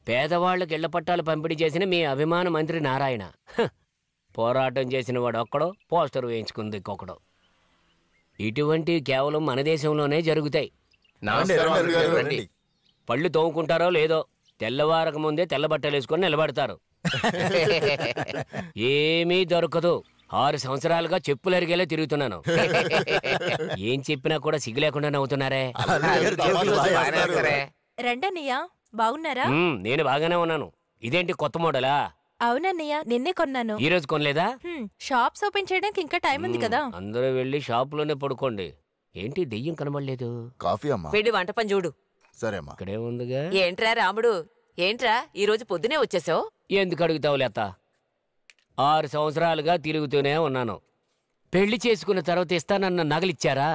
పేదవాళ్ళకి ఇళ్ల పట్టాలు పంపిణీ చేసిన మీ అభిమాన మంత్రి నారాయణ. పోరాటం చేసిన వాడు ఒక్కడో, పోస్టర్ వేయించుకుంది ఇంకొకడో. ఇటువంటివి కేవలం మన దేశంలోనే జరుగుతాయి. పళ్ళు తోముకుంటారో లేదో తెల్లవారక ముందే తెల్ల బట్టలు వేసుకొని నిలబడతారు. ఏమీ దొరకదు. 6 సంవత్సరాలుగా చెప్పులు అరిగేలా తిరుగుతున్నాను. ఏం చెప్పినా కూడా సిగ్గు లేకుండా నవ్వుతున్నారే. రండన్నయ్య, బాగున్నారా? నేను బాగానే ఉన్నాను. ఇదేంటి కొత్త మోడలా? అవునన్నయ్య, నిన్నే కొన్నాను. ఈ రోజు కొనలేదా? షాప్స్ ఓపెన్ చేయడానికి ఇంకా టైం ఉంది కదా. అందరూ వెళ్ళి షాప్ లోనే పడుకోండి. ఏంటి దెయ్యం కనబడలేదు? కాఫీ అమ్మా. వెళ్ళి వంట పని చూడు. సరే అమ్మా. ఇక్కడే ఉందిగా. ఏంట్రా రాముడు, ఏంట్రా ఈ రోజు పొద్దునే వచ్చేసావు? ఎందుకు అడుగుతావు లేత? 6 సంవత్సరాలుగా తిరుగుతూనే ఉన్నాను. పెళ్లి చేసుకున్న తర్వాత ఇస్తానన్న నగలిచ్చారా?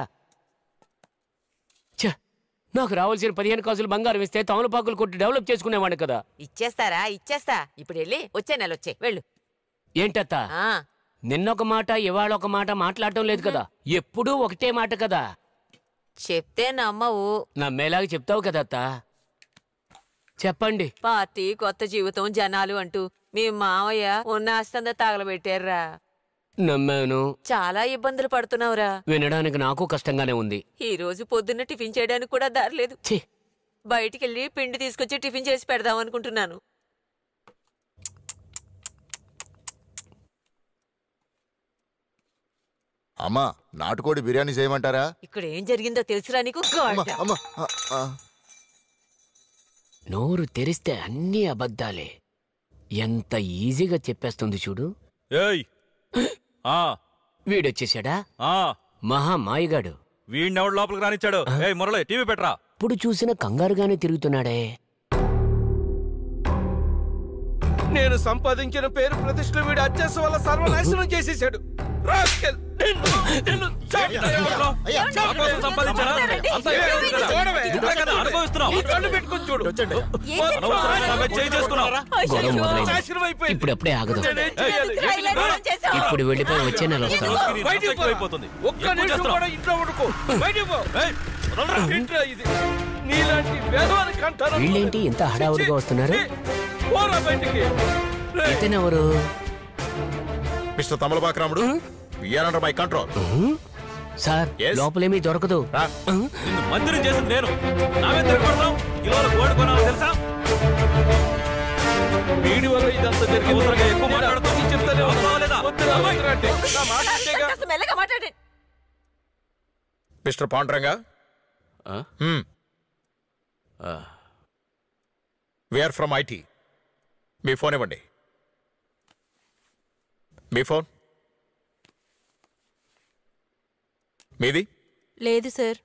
నాకు రావాల్సిన 15 కాసులు బంగారం ఇస్తే తమలపాకులు కొట్టి డెవలప్ చేసుకునేవాడిని కదా. ఇచ్చేస్తా. ఇప్పుడు వెళ్ళి వచ్చే నెల వచ్చే వెళ్ళు. ఏంటత్తా, నిన్నొక మాట ఇవాళ ఒక మాట మాట్లాడటం లేదు కదా. ఎప్పుడూ ఒకటే మాట కదా. చెప్తే నమ్మవు. నమ్మేలాగా చెప్తావు కదత్తా. చెప్పండి. పార్టీ, కొత్త జీవితం, జనాలు అంటూ మీ మావయ్య ఉన్న ఆస్తందా తగలబెట్టారా. నమ్మాను. చాలా ఇబ్బందులు పడుతున్నావురా. వినడానికి నాకు కష్టంగానే ఉంది. ఈ రోజు పొద్దున్న టిఫిన్ చేయడానికి కూడా దారి లేదు. బయటికెళ్ళి పిండి తీసుకొచ్చి టిఫిన్ చేసి పెడదాం అనుకుంటున్నాను. అమ్మా, నాటుకోడి బిర్యానీ చేయమంటారా? ఇక్కడ ఏం జరిగిందో తెలుసురా నీకు? నోరు తెరిస్తే అన్ని అబద్ధాలే. ఎంత ఈజీగా చెప్పేస్తుంది చూడు. వీడొచ్చేసాడా? మహా మాయగాడు. వీడినెవడు లోపలికి రానిచ్చాడు? మురళి, టీవీ పెట్టరా. ఇప్పుడు చూసిన కంగారుగానే తిరుగుతున్నాడే. నేను సంపాదించిన పేరు ప్రతిష్టలు వీడు అత్యాస వల్ల సర్వనాశనం చేసేసాడు. ఇప్పుడప్పుడే ఆగదు. ఇప్పుడు వెళ్ళిపోయి వచ్చే నెల వస్తాను. వీళ్ళేంటి ఇంత హడావుడిగా వస్తున్నారు? ఇతనెవరు? మిస్టర్ తమలపాకరాముడు, we are under my control. Sir, లోపలేమీ దొరకదు. మందిరం చేసింది నేను. నావే తిరగబడతాం. కిలోల గోల్డ్ కొనాలో తెలుసా? వీడి వల్ల ఇదంతా జరిగింది. ఎక్కువ మాట్లాడుతాం. చెప్తానే mister Pandranga, we are from IT. మీ ఫోన్ ఇవ్వండి. మీ ఫోన్ మీది? లేదు సార్.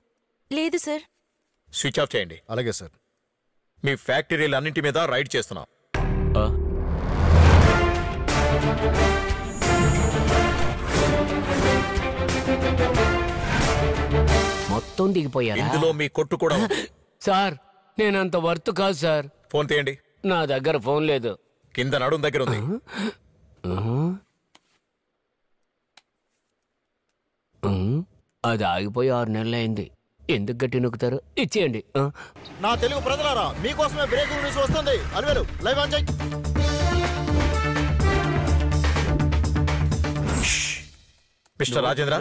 స్విచ్ ఆఫ్ చేయండి. అలాగే సార్. మీ ఫ్యాక్టరీలన్నింటి మీద రైడ్ చేస్తున్నాం. మొత్తం దిగిపోయారు. ఇందులో మీ కొట్టు కూడా. సార్, నేనంత వర్త్ కాదు సార్. ఫోన్ తీయండి. నా దగ్గర ఫోన్ లేదు. కింద నడుం దగ్గర ఉంది. అది ఆగిపోయి 6 నెలలైంది. ఎందుకు గట్టి నొక్కుతారు? ఇచ్చేయండి. నా తెలుగు ప్రజలారా, మీకోసమే బ్రేకింగ్ న్యూస్ వస్తుంది. అలివేలు, లైవ్ ఆన్ చేయి. మిస్టర్ రాజేంద్ర,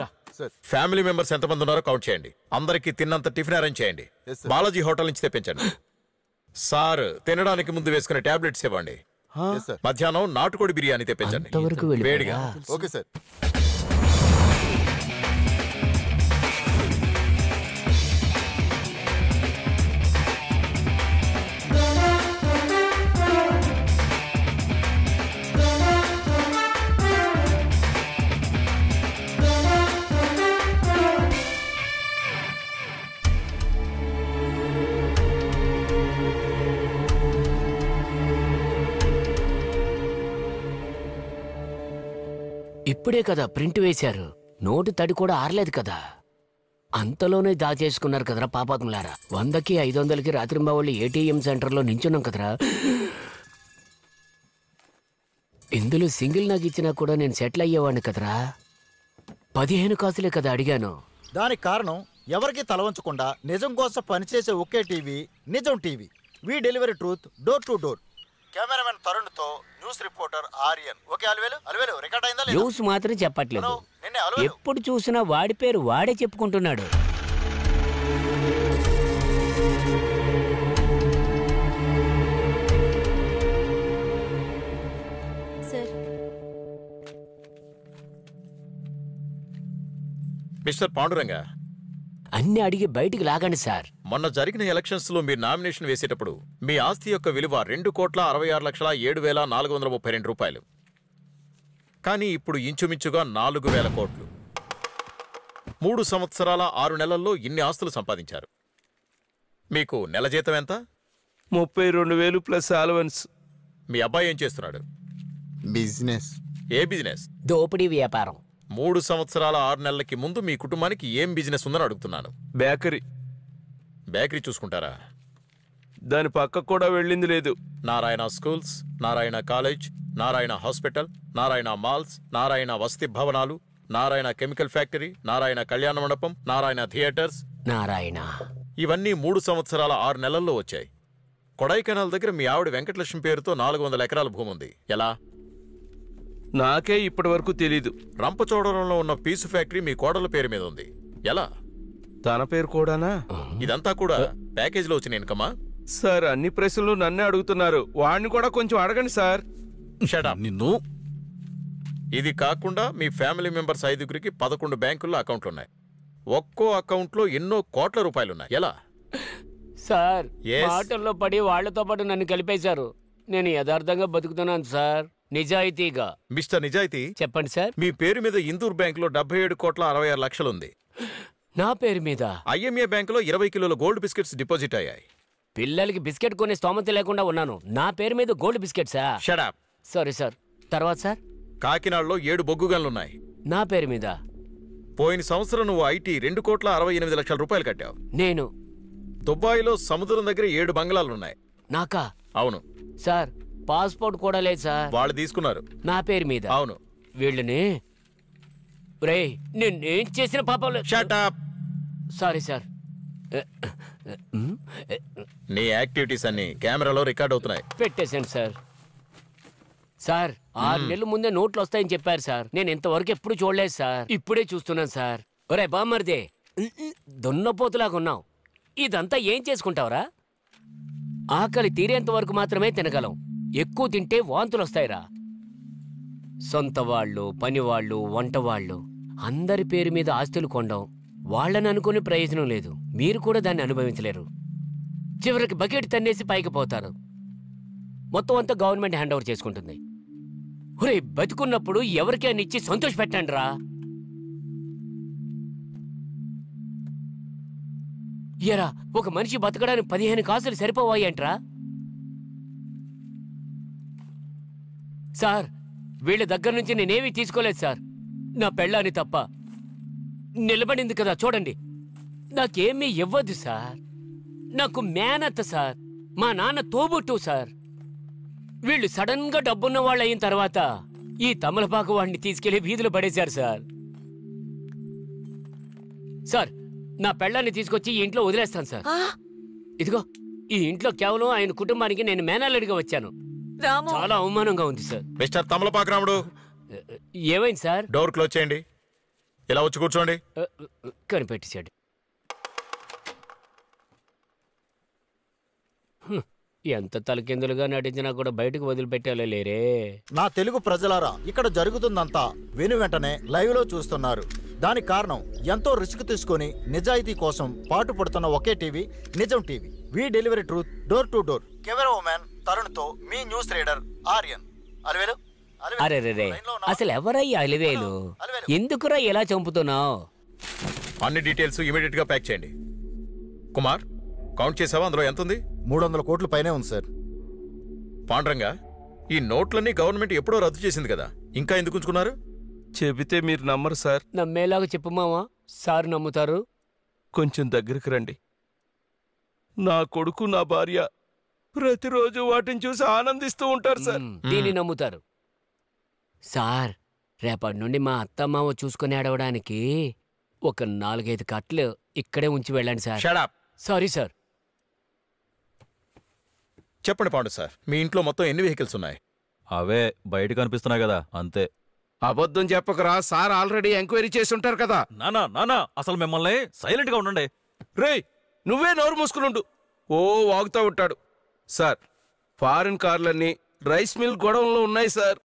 ఫ్యామిలీ మెంబర్స్ ఎంతమంది ఉన్నారో కౌంట్ చేయండి. అందరికి తిన్నంత టిఫిన్ అరేంజ్ చేయండి. బాలాజీ హోటల్ నుంచి తెప్పించండి. సార్, తినడానికి ముందు వేసుకునే టాబ్లెట్స్ ఇవ్వండి. మధ్యాహ్నం నాటుకోడి బిర్యానీ తెప్పించండి వేడిగా. Okay sir. ఇప్పుడే కదా ప్రింట్ వేశారు. నోటు తడి కూడా ఆరలేదు కదా. అంతలోనే దాచేసుకున్నారు కదరా పాపాత్ములారా. 100కి 500కి రాత్రింబావళ్ళు ఏటీఎం సెంటర్లో నించున్నాం కదరా. ఇందులో సింగిల్ నాకు ఇచ్చినా కూడా నేను సెటిల్ అయ్యేవాడిని కదరా. 15 కాసులే కదా అడిగాను. దానికి కారణం ఎవరికి తలవంచకుండా నిజం కోసం పనిచేసే ఒకే టీవీ నిజం TV. We delivery truth door to door. Cameraman Tarun తో news reporter Aryan. Okay Alivelu record అయిందా లేదా? న్యూస్ మాత్రం చెప్పట్లేదు. నిన్నే అలివేలు. ఎప్పుడు చూసినా వాడి పేరు వాడే చెప్పుకుంటున్నాడు. సార్ మిస్టర్ పాండురంగా, అన్ని అడిగి బయటికి లాగండి సార్. మొన్న జరిగిన ఎలక్షన్స్ లో మీరు నామినేషన్ వేసేటప్పుడు మీ ఆస్తి యొక్క విలువ 2,66,7,432 రూపాయలు. కానీ ఇప్పుడు ఇంచుమించుగా 4,000 కోట్లు. 3 సంవత్సరాల 6 నెలల్లో ఇన్ని ఆస్తులు సంపాదించారు. మీకు నెల జీతం ఎంత? 32,000 ప్లస్ అలవెన్స్. మీ అబ్బాయి ఏం చేస్తున్నాడు? బిజినెస్. ఏ బిజినెస్? దోపిడీ వ్యాపారం. 3 సంవత్సరాల 6 నెలలకి ముందు మీ కుటుంబానికి ఏం బిజినెస్ ఉందని అడుగుతున్నాను. బేకరీ. బేకరీ చూసుకుంటారా? దాని పక్క కూడా వెళ్ళింది లేదు. Narayana schools, Narayana college, Narayana hospital, Narayana malls, Narayana వసతి భవనాలు, నారాయణ కెమికల్ ఫ్యాక్టరీ, నారాయణ కళ్యాణ మండపం, నారాయణ థియేటర్స్. నారాయణ ఇవన్నీ 3 సంవత్సరాల 6 నెలల్లో వచ్చాయి. కొడైకెనాల్ దగ్గర మీ ఆవిడ వెంకటలక్ష్మి పేరుతో 400 ఎకరాల భూమి ఉంది. ఎలా? నాకే ఇప్పటి వరకు తెలీదు. రంపచోడవరంలో ఉన్న పీసు ఫ్యాక్టరీ మీ కోడల పేరు మీద ఉంది. ఎలా? తన పేరు కూడానా? ఇదంతా కూడా ప్యాకేజీలో వచ్చిన ఇన్కమా? సార్, అన్ని ప్రశ్నలు నన్నే అడుగుతున్నారు. వాడిని కూడా కొంచెం అడగండి సార్. Shut up. నిన్ను ఇది కాకుండా మీ ఫ్యామిలీ మెంబర్స్ 5గురికి 11 బ్యాంకుల్లో అకౌంట్లున్నాయి. ఒక్కో అకౌంట్లో ఎన్నో కోట్ల రూపాయలున్నాయి. ఎలా? Sir, Yes. మాటల్లో పడి వాళ్లతో పాటు నన్ను కలిపేశారు. నేను యథార్థంగా బతుకుతున్నాను సార్, నిజాయితీగా. మిస్టర్ నిజాయితీ, చెప్పండి సార్. మీ పేరు మీద ఇందూర్ బ్యాంకులో 77,66,00,000 ఉంది. నా పేరు మీద ఐఎంఏ బ్యాంకులో 20 కిలోల గోల్డ్ బిస్కెట్స్ డిపాజిట్ అయ్యాయి. పిల్లలకి బిస్కెట్ కొనే స్తోమత లేకుండా ఉన్నాను. నా పేరు మీద గోల్డ్ బిస్కెట్సా? Shut up. Sorry sir. తర్వాత సార్, కాకినాడలో 7 బొగ్గు గన్లున్నాయి. నా పేరు మీద. పోయిన సంవత్సరం నువ్వు ఐటీ 2,68,00,000 రూపాయలు కట్టావు. నేను. దుబాయ్లో సముద్రం దగ్గర 7 బంగ్లాలున్నాయి. నాకా? అవును. సార్, పాస్పోర్ట్ కూడా లేదు సార్. వాళ్ళు తీసుకున్నారు. నా పేరు మీద. అవును. వీళ్ళని రేయ్, నేనేం చేసిన పాపం లేదు. Shut up. Sorry sir. నీ యాక్టివిటీస్ అన్ని కెమెరాలో రికార్డ్ అవుతున్నాయి. పెట్టేశాను సార్. సార్, 6 నెలల ముందే నోట్లు వస్తాయని చెప్పారు సార్. నేను ఇంతవరకు ఎప్పుడు చూడలేదు సార్. ఇప్పుడే చూస్తున్నాను సార్. ఒరే బామ్మర్దే, దున్నపోతులాగా ఉన్నావు. ఇదంతా ఏం చేసుకుంటావురా? ఆకలి తీరేంత వరకు మాత్రమే తినగలం. ఎక్కువ తింటే వాంతులు వస్తాయిరా. సొంత వాళ్ళు, పనివాళ్ళు, వంటవాళ్ళు అందరి పేరు మీద ఆస్తులు కొండం. వాళ్ళని అనుకునే ప్రయోజనం లేదు. మీరు కూడా దాన్ని అనుభవించలేరు. చివరికి బకెట్ తన్నేసి పైకి పోతారు. మొత్తం అంతా గవర్నమెంట్ హ్యాండ్ ఓవర్ చేసుకుంటుంది. ఒరే, బతుకున్నప్పుడు ఎవరికైనా ఇచ్చి సంతోష పెట్టండి రా. ఎరా, ఒక మనిషి బతకడానికి 15 కాసులు సరిపోవాయి అంట్రా? సార్, వీళ్ళ దగ్గర నుంచి నేనేమీ తీసుకోలేదు సార్. నా పెళ్ళాన్ని తప్ప. నిలబడింది కదా చూడండి. నాకేమీ ఇవ్వద్దు సార్. నాకు మేనత్త సార్. మా నాన్న తోబుట్టు సార్. వీళ్ళు సడన్ గా డబ్బున్న వాళ్ళు అయిన తర్వాత ఈ తమలపాకు వాడిని తీసుకెళ్లి వీధులు పడేశారు సార్. సార్, నా పెళ్ళాన్ని తీసుకొచ్చి ఈ ఇంట్లో వదిలేస్తాను సార్. ఇదిగో, ఈ ఇంట్లో కేవలం ఆయన కుటుంబానికి నేను మేనల్లుడిగా వచ్చాను. రాము, చాలా అవమానంగా ఉంది సార్. మిస్టర్ తమలపాకు రాముడు, ఏమైంది సార్? డోర్ క్లోజ్ చేయండి. ఇలా వచ్చి కూర్చోండి. కనిపెట్టేశాడు. ఎంత తలకిందులుగా నటించినా కూడా బయటకు వదిలిపెట్టాలే లేరే. నా తెలుగు ప్రజలారా, ఇక్కడ జరుగుతుందంతా వెను వెంటనే లైవ్ లో చూస్తున్నారు. దానికి కారణం ఎంతో రిస్క్ తీసుకొని నిజాయితీ కోసం పాటుపడుతున్న ఒకే టీవీ, నిజం TV. We delivery truth door to door. Camera woman Tarun తో మీ న్యూస్ రీడర్ ఆర్యన్. అలివేలు, అరే రే, అసలు ఎవరయ్యా అలివేలు? ఎందుకురా ఎలా చంపుతున్నావు? అన్ని డీటెయిల్స్ ఇమీడియట్ గా ప్యాక్ చేయండి. కుమార్, కౌంట్ చేసావా? అందులో ఎంత ఉంది? 300 కోట్లు పైనే ఉంది సార్. పాండ్రంగా, ఈ నోట్లన్నీ గవర్నమెంట్ ఎప్పుడో రద్దు చేసింది కదా, ఇంకా ఎందుకు ఉంచుకున్నారు? చెబితే మీరు నమ్మరు సార్. నమ్మేలాగా చెప్పు మావా, సార్ నమ్ముతారు. కొంచెం దగ్గరికి రండి. నా కొడుకు, నా భార్య ప్రతిరోజు వాటిని చూసి ఆనందిస్తూ ఉంటారు సార్. దీన్ని నమ్ముతారు. సార్, రేపటి నుండి మా అత్తమ్మావ చూసుకుని ఆడవడానికి ఒక 4-5 కట్లు ఇక్కడే ఉంచి వెళ్ళండి sir. Shut up. Sorry sir. చెప్పండి పాండు సార్, మీ ఇంట్లో మొత్తం ఎన్ని వెహికల్స్ ఉన్నాయి? అవే బయట కనిపిస్తున్నాయి కదా, అంతే. అబద్ధం చెప్పకరా, సార్ ఆల్రెడీ ఎంక్వైరీ చేసి ఉంటారు కదా. నానా నానా, అసలు మిమ్మల్ని సైలెంట్ గా ఉండండి. రేయ్, నువ్వే నోరు మూసుకునుండు. ఓ వాగుతూ ఉంటాడు. సార్, ఫారిన్ కార్లన్నీ రైస్ మిల్ గొడవల్లో ఉన్నాయి సార్.